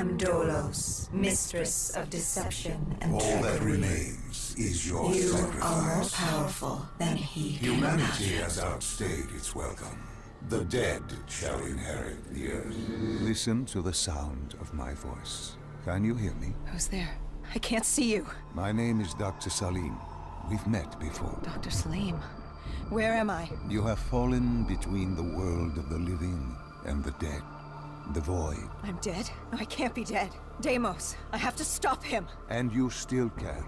am Dolos, mistress of deception and All trickery. that remains is your You sacrifice. are more powerful than he can Humanity imagine. has outstayed its welcome. The dead shall inherit the earth. Listen to the sound of my voice. Can you hear me? Who's there? I can't see you. My name is Dr. Salim. We've met before. Dr. Salim. Where am I? You have fallen between the world of the living and the dead. The void. I'm dead? No, I can't be dead. Deimos, I have to stop him. And you still can.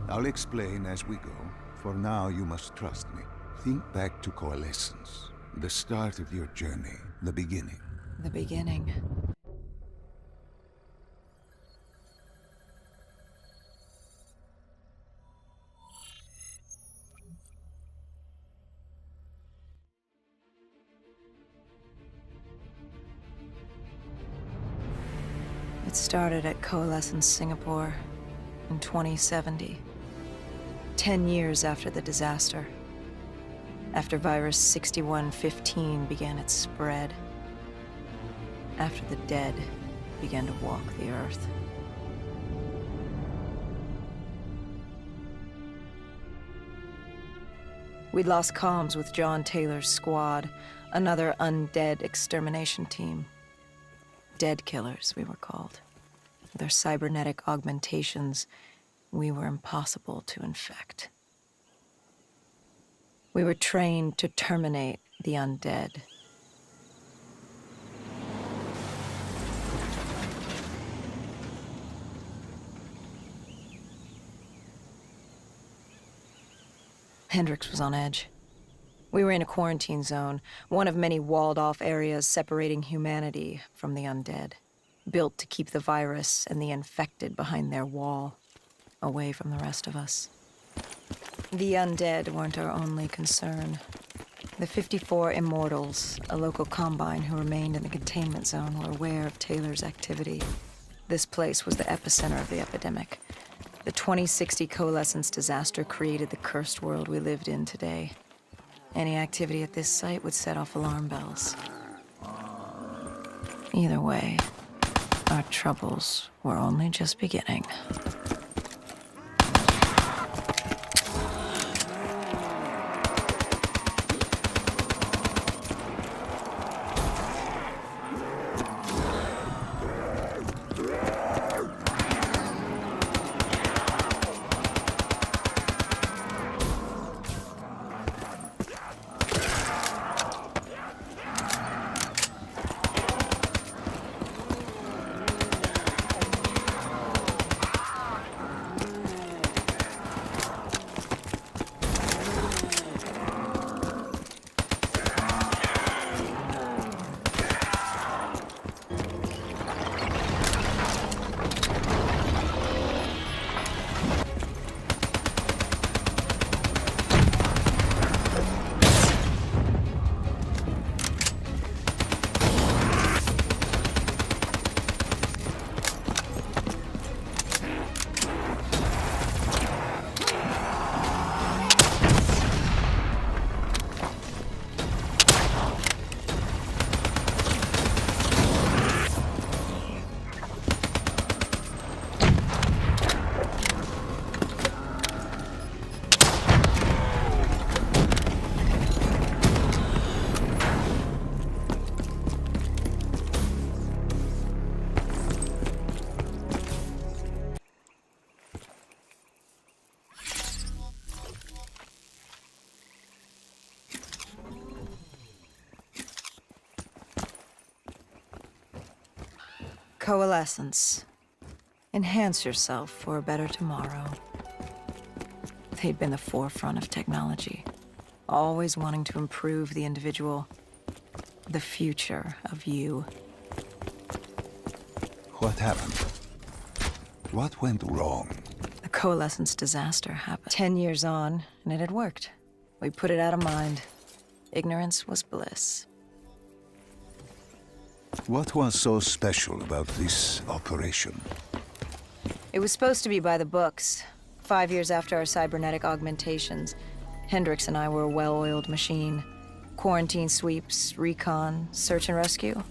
I'll explain as we go. For now, you must trust me. Think back to coalescence. The start of your journey. The beginning. The beginning. It started at Coalescence Singapore in 2070. 10 years after the disaster. After virus 6115 began its spread. After the dead began to walk the earth. We'd lost comms with John Taylor's squad, another undead extermination team. Dead killers, we were called. With our cybernetic augmentations, we were impossible to infect. We were trained to terminate the undead. Hendricks was on edge. We were in a quarantine zone, one of many walled-off areas separating humanity from the undead, built to keep the virus and the infected behind their wall, away from the rest of us. The undead weren't our only concern. The 54 Immortals, a local combine who remained in the containment zone, were aware of Taylor's activity. This place was the epicenter of the epidemic. The 2060 Coalescence disaster created the cursed world we lived in today. Any activity at this site would set off alarm bells. Either way, our troubles were only just beginning. Coalescence. Enhance yourself for a better tomorrow. They'd been the forefront of technology, always wanting to improve the individual, the future of you. What happened? What went wrong? The Coalescence disaster happened. 10 years on, and it had worked. We put it out of mind. Ignorance was bliss. What was so special about this operation? It was supposed to be by the books. 5 years after our cybernetic augmentations, Hendricks and I were a well-oiled machine. Quarantine sweeps, recon, search and rescue.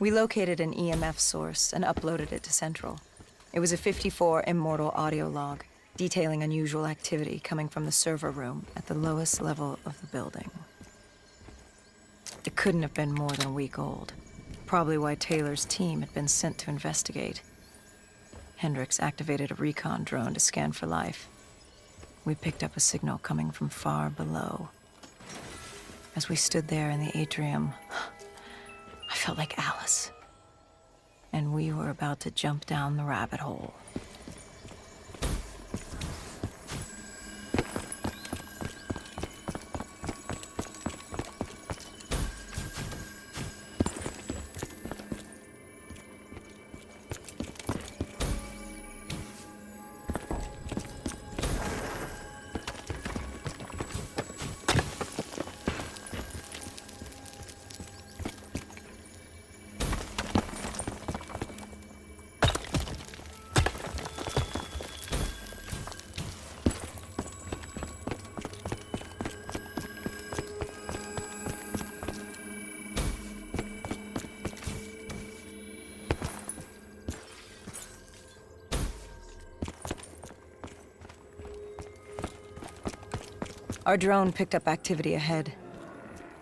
We located an EMF source and uploaded it to Central. It was a 54 immortal audio log, detailing unusual activity coming from the server room at the lowest level of the building. It couldn't have been more than a week old. Probably why Taylor's team had been sent to investigate. Hendricks activated a recon drone to scan for life. We picked up a signal coming from far below. As we stood there in the atrium, I felt like Alice. And we were about to jump down the rabbit hole. Our drone picked up activity ahead.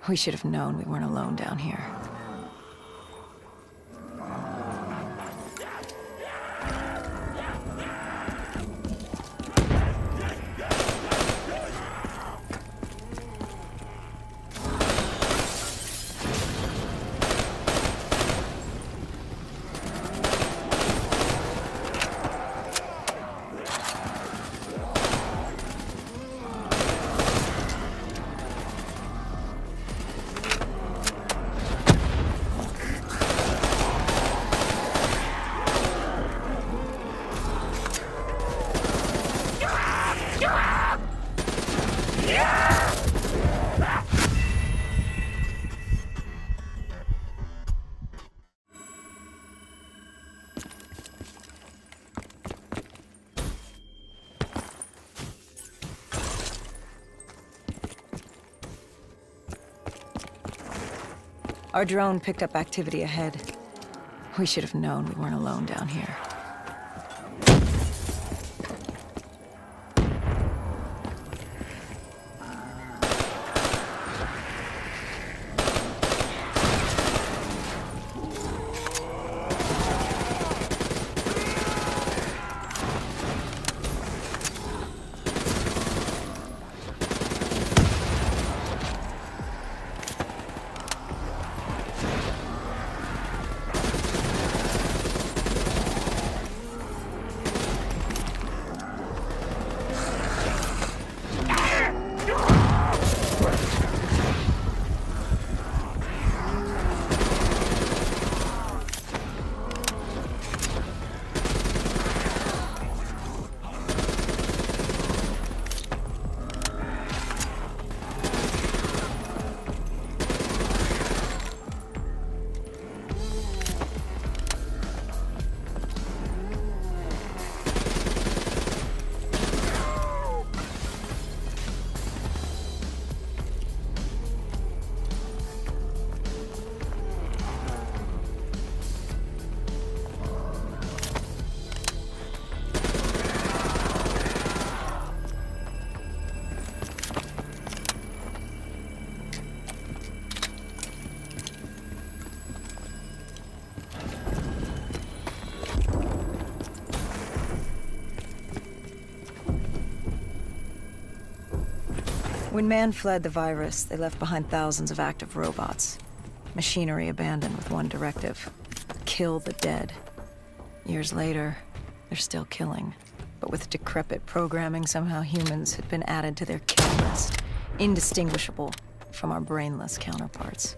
We should have known we weren't alone down here. Our drone picked up activity ahead. We should have known we weren't alone down here. When man fled the virus, they left behind thousands of active robots. Machinery abandoned with one directive: kill the dead. Years later, they're still killing. But with decrepit programming, somehow humans had been added to their kill list, indistinguishable from our brainless counterparts.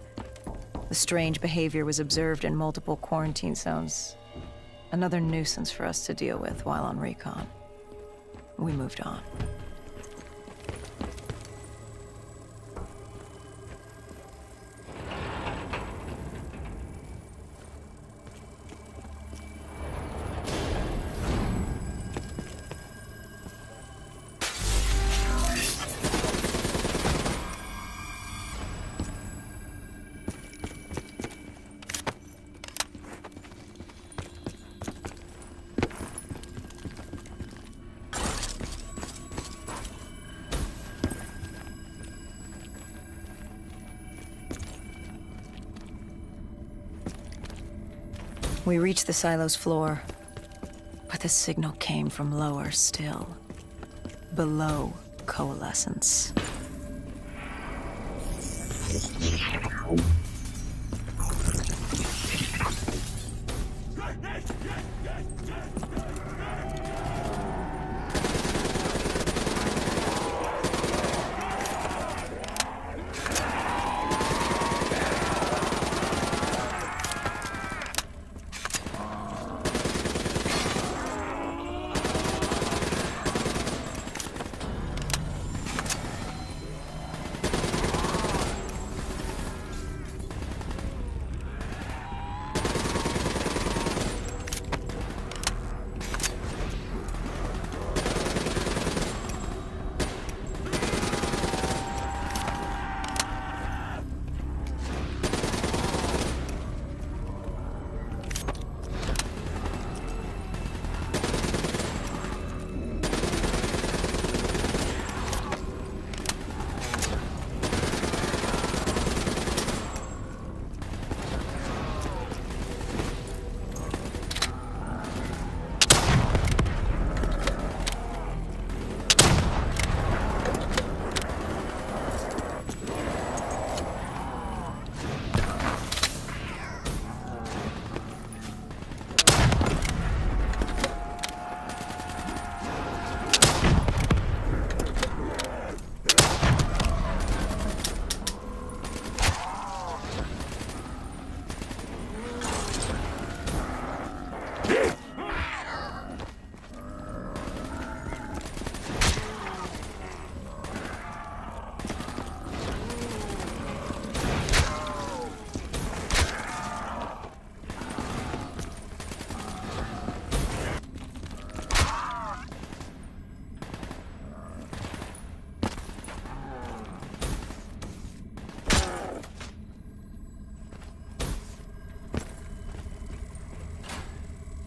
The strange behavior was observed in multiple quarantine zones. Another nuisance for us to deal with while on recon. We moved on. We reached the silo's floor, but the signal came from lower still. Below coalescence.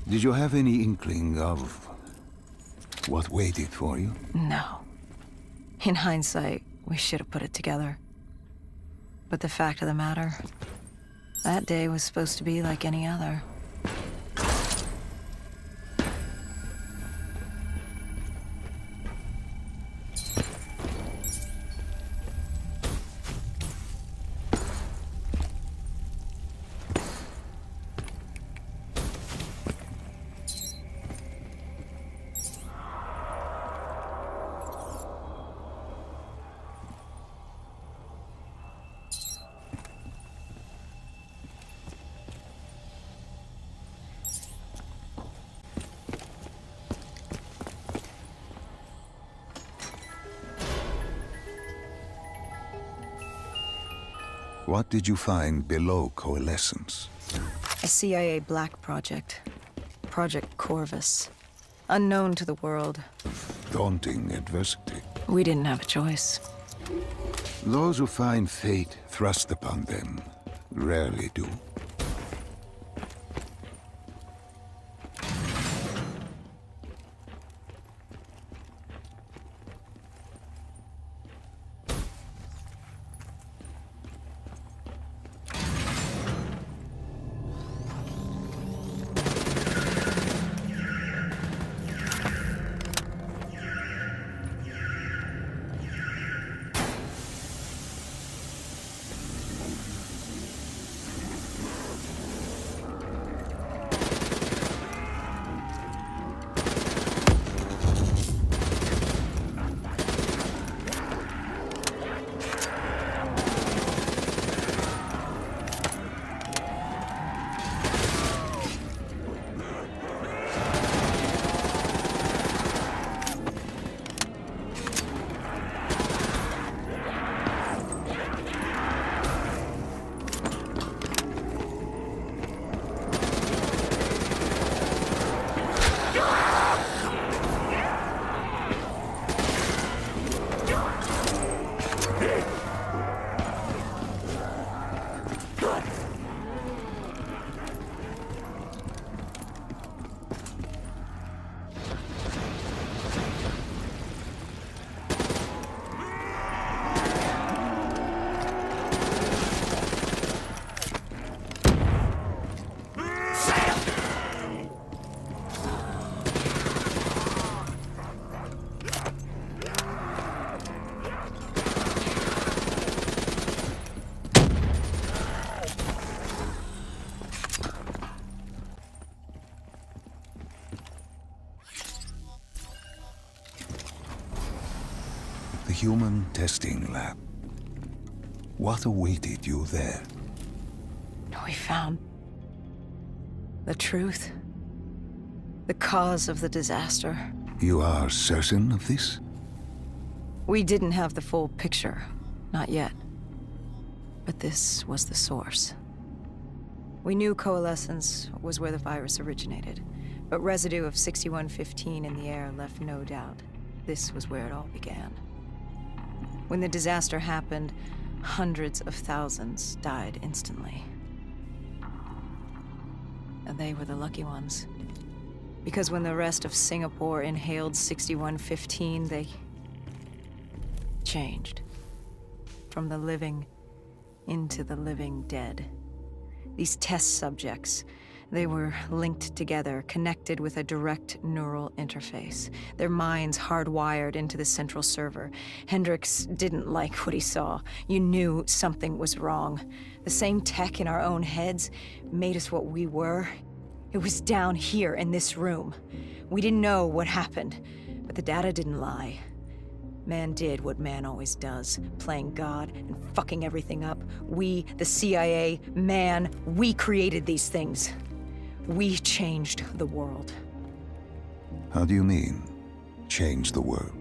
Did you have any inkling of what waited for you? No. In hindsight, we should have put it together. But the fact of the matter, that day was supposed to be like any other. What did you find below coalescence? A CIA black project. Project Corvus. Unknown to the world. Daunting adversity. We didn't have a choice. Those who find fate thrust upon them rarely do. human testing lab. What awaited you there? We found the truth. The cause of the disaster. You are certain of this? We didn't have the full picture. Not yet. But this was the source. We knew coalescence was where the virus originated, but residue of 6115 in the air left no doubt. This was where it all began. When the disaster happened, hundreds of thousands died instantly. And they were the lucky ones. Because when the rest of Singapore inhaled 6115, they changed. From the living into the living dead. These test subjects, they were linked together, connected with a direct neural interface. Their minds hardwired into the central server. Hendricks didn't like what he saw. You knew something was wrong. The same tech in our own heads made us what we were. It was down here in this room. We didn't know what happened, but the data didn't lie. Man did what man always does, playing God and fucking everything up. We, the CIA, man, we created these things. We changed the world. How do you mean, change the world?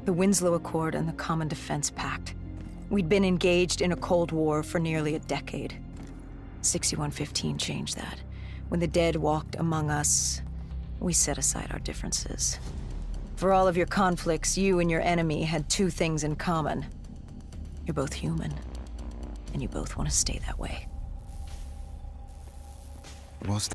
The Winslow Accord and the Common Defense Pact. We'd been engaged in a Cold War for nearly a decade. 6115 changed that. When the dead walked among us, we set aside our differences. For all of your conflicts, you and your enemy had two things in common. You're both human, and you both want to stay that way. Was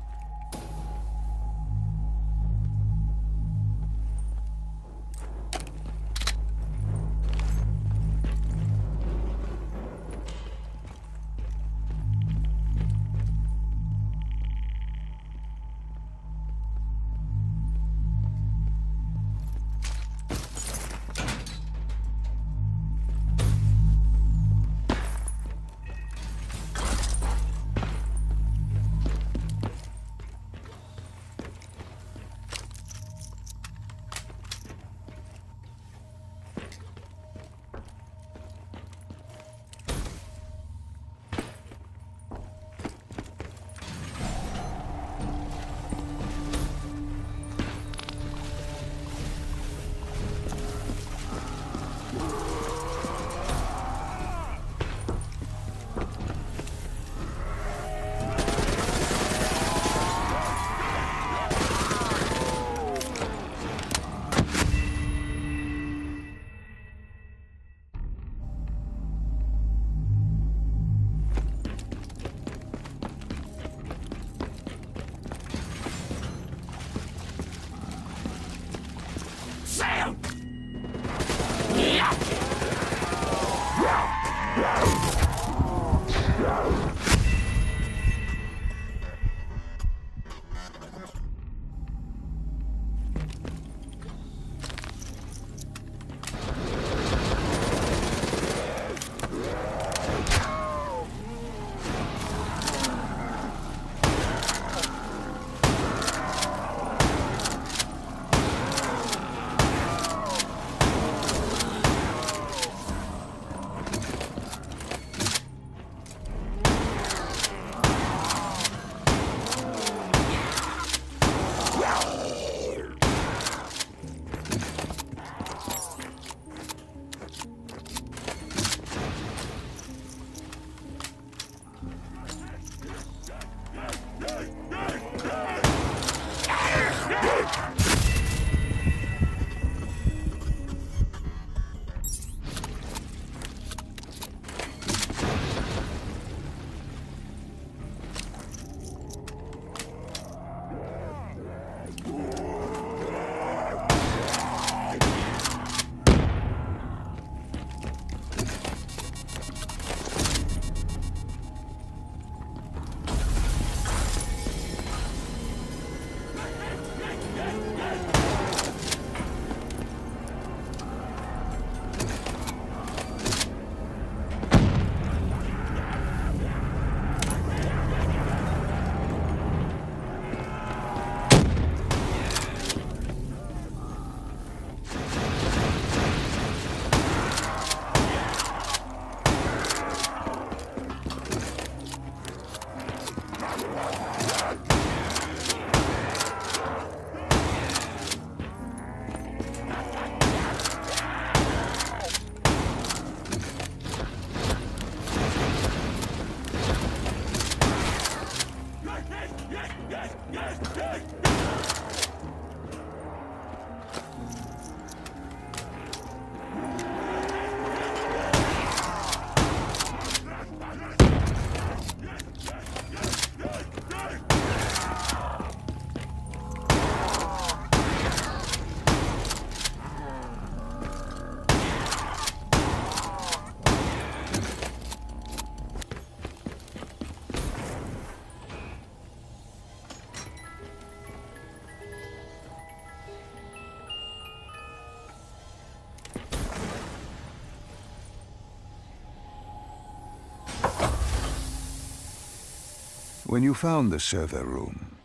When you found the server room,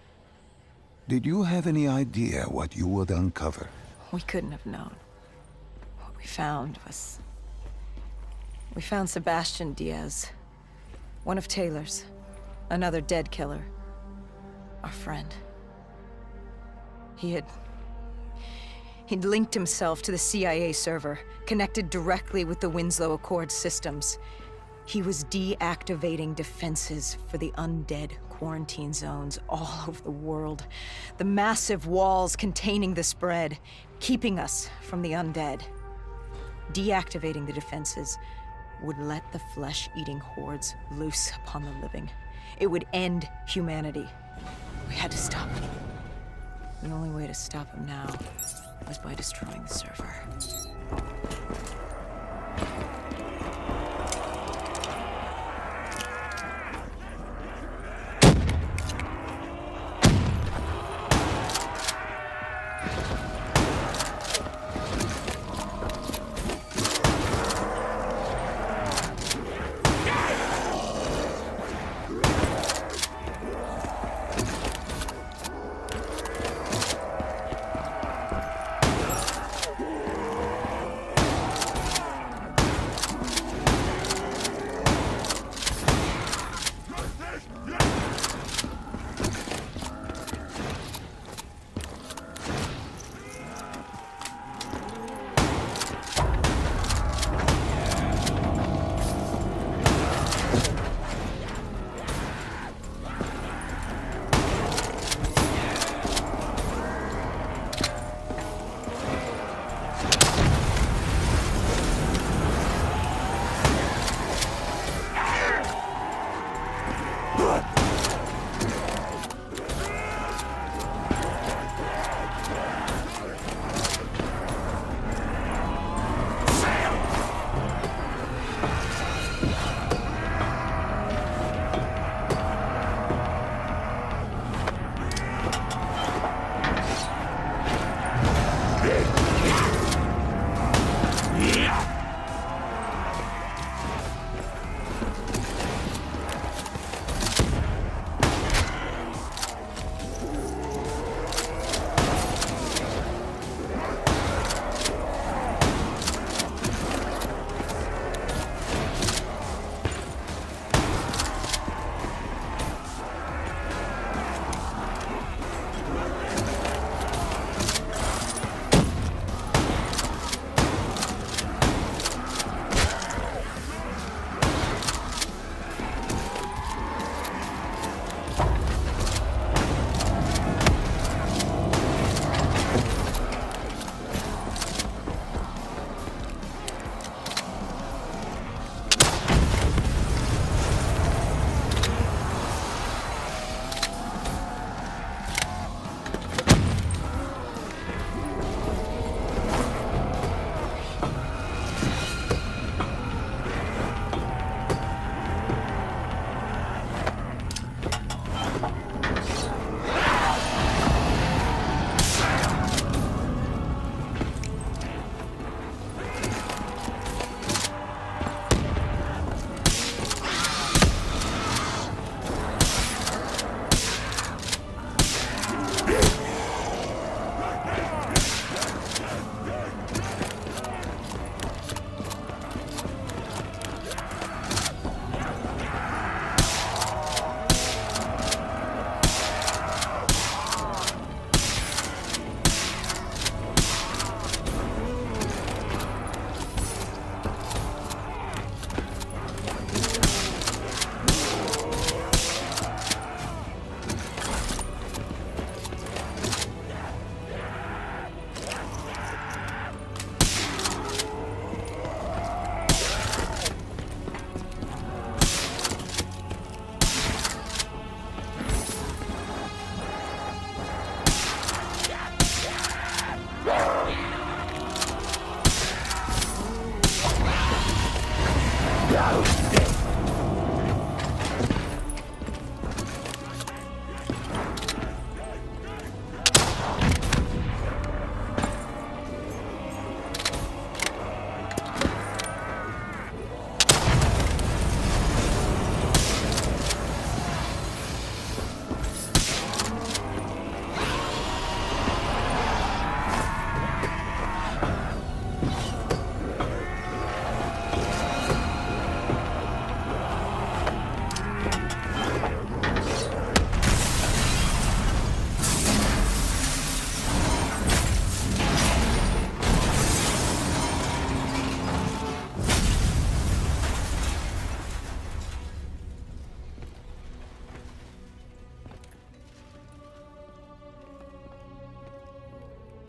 did you have any idea what you would uncover? We couldn't have known. What we found was... We found Sebastian Diaz. One of Taylor's. Another dead killer. Our friend. He'd linked himself to the CIA server, connected directly with the Winslow Accord systems. He was deactivating defenses for the undead quarantine zones all over the world. The massive walls containing the spread, keeping us from the undead. Deactivating the defenses would let the flesh-eating hordes loose upon the living. It would end humanity. We had to stop him. The only way to stop him now was by destroying the server.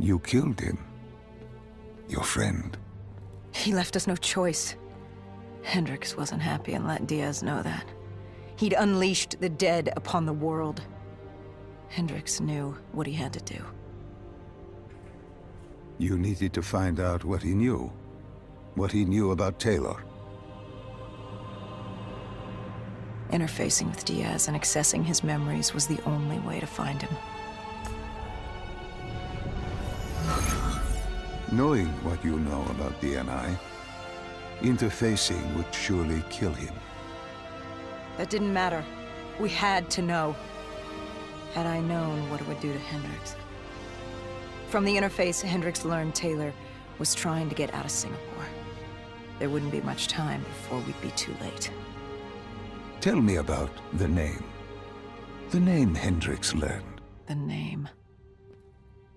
You killed him. Your friend. He left us no choice. Hendricks wasn't happy and let Diaz know that. He'd unleashed the dead upon the world. Hendricks knew what he had to do. You needed to find out what he knew. What he knew about Taylor. Interfacing with Diaz and accessing his memories was the only way to find him. Knowing what you know about DNI, interfacing would surely kill him. That didn't matter. We had to know. Had I known what it would do to Hendricks. From the interface, Hendricks learned Taylor was trying to get out of Singapore. There wouldn't be much time before we'd be too late. Tell me about the name. The name Hendricks learned. The name.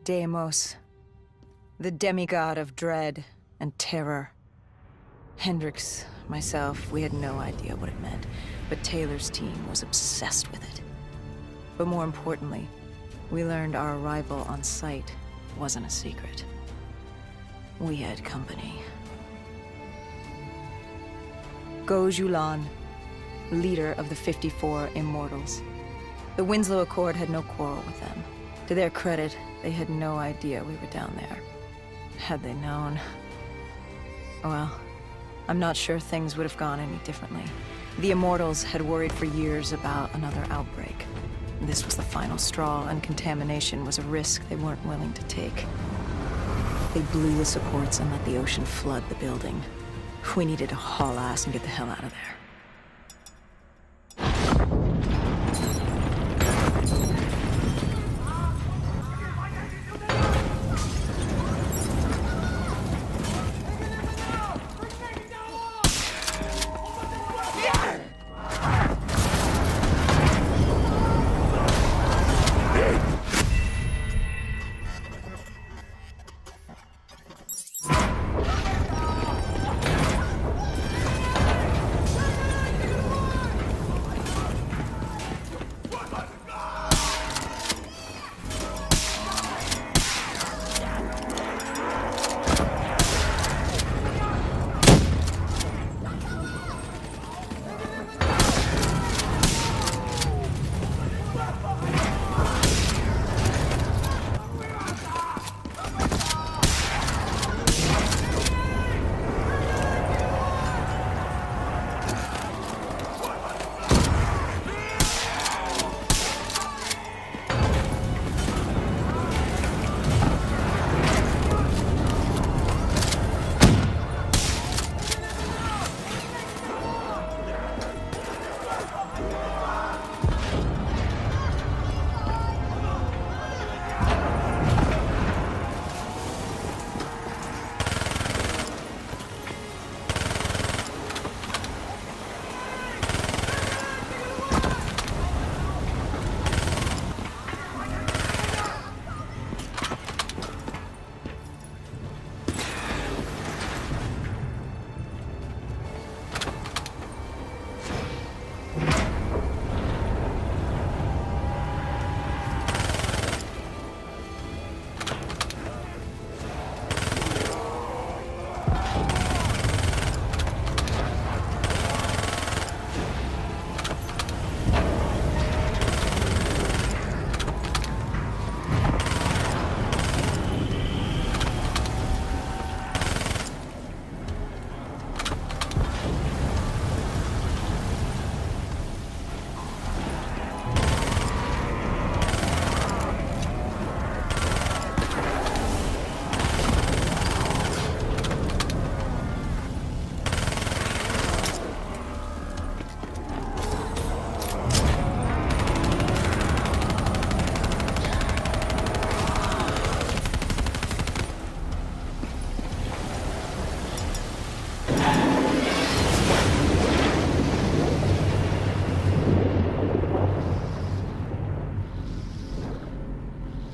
Deimos. The demigod of dread and terror. Hendricks, myself, we had no idea what it meant, but Taylor's team was obsessed with it. But more importantly, we learned our arrival on site wasn't a secret. We had company. Go Julan, leader of the 54 Immortals. The Winslow Accord had no quarrel with them. To their credit, they had no idea we were down there. Had they known... well, I'm not sure things would have gone any differently. The Immortals had worried for years about another outbreak. This was the final straw, and contamination was a risk they weren't willing to take. They blew the supports and let the ocean flood the building. We needed to haul ass and get the hell out of there.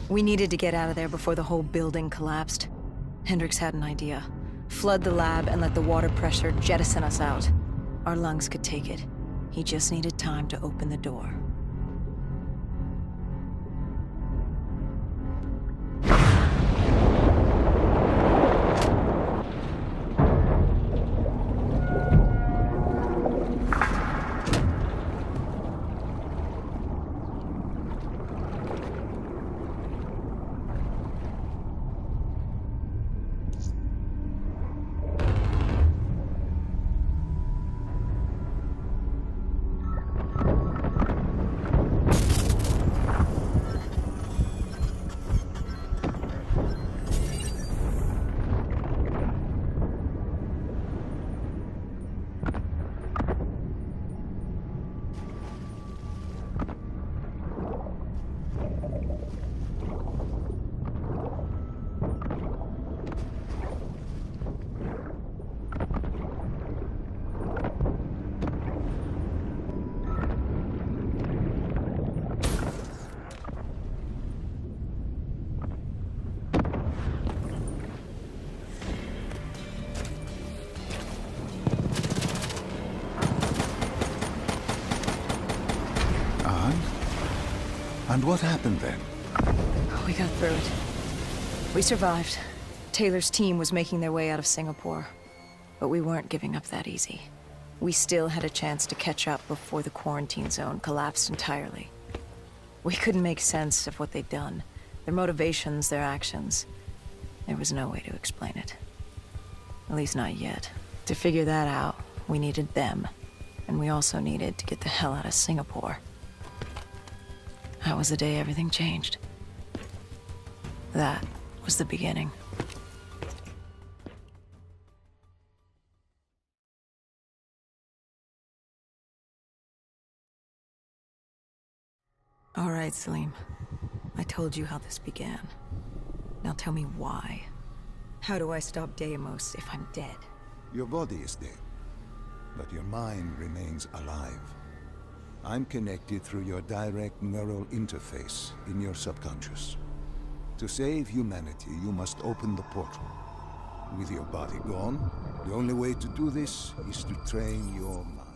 We needed to get out of there before the whole building collapsed. Hendricks had an idea. Flood the lab and let the water pressure jettison us out. Our lungs could take it. He just needed time to open the door. And what happened then? We got through it. We survived. Taylor's team was making their way out of Singapore. But we weren't giving up that easy. We still had a chance to catch up before the quarantine zone collapsed entirely. We couldn't make sense of what they'd done. Their motivations, their actions. There was no way to explain it. At least not yet. To figure that out, we needed them. And we also needed to get the hell out of Singapore. That was the day everything changed. That was the beginning. All right, Salim. I told you how this began. Now tell me why. How do I stop Deimos if I'm dead? Your body is dead, but your mind remains alive. I'm connected through your direct neural interface in your subconscious. To save humanity, you must open the portal. With your body gone, the only way to do this is to train your mind.